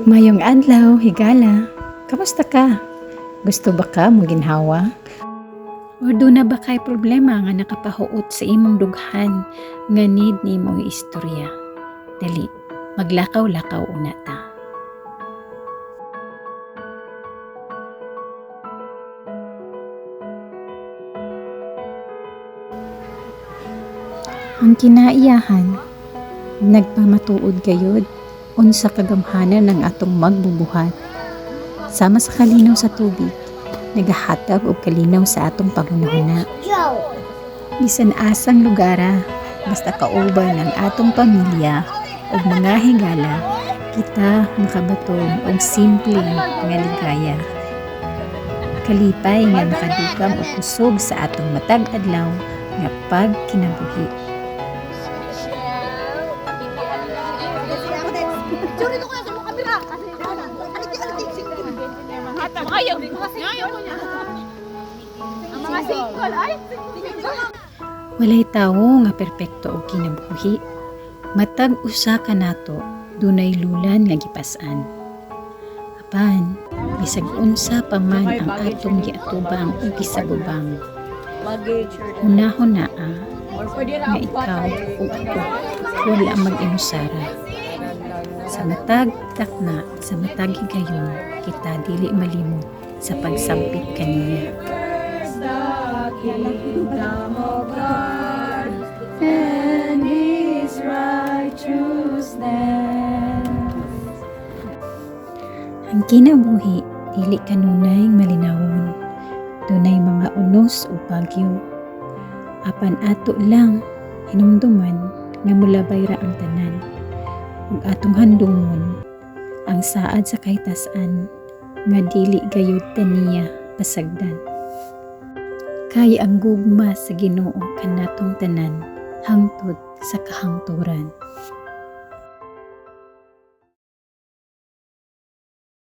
Mayong adlaw, higala. Kamusta ka? Gusto ba ka mong ginhawa? O doon na ba kay problema nga nakapahuot sa imong dughan nga need ni mo istorya? Dali, maglakaw-lakaw una ta. Ang kinaiyahan, nagpamatuod gayod, unsa kagamhanan ng atong magbubuhat. Sama sa kalinaw sa tubig, nagahatag og kalinaw sa atong pangunahuna. Bisan asang lugara, basta kauban ng atong pamilya o mga higala, kita makabatong og simpleng nga ligaya. Kalipay nga nakadugam o kusog sa atong matag adlaw nga pagkinabuhi. Walay tawo nga perpekto og kinabuhi. Matag usa ka nato, dunay lulan nga gipas-an. Apan, bisag unsa pa man ang atong giatubang o gisagubang. Hunahon naa nga ikaw o ako wala mag-inusara. Sa matag takna, sa matag higayon, kita dili malimot sa pagsampit kaniya. Kingdom of God and His righteousness. Ang kinabuhi, dili kanunay malinawon. Dunay mga unos o bagyo. Apan ato lang, hinumduman nga mulabay ra ang tanan. Ug atong handumon, ang saad sa kahitasan, nga dili gayud taniya pasagdan. Kay ang gugma sa Ginoo kanatong tanan hangtod sa kahangturan.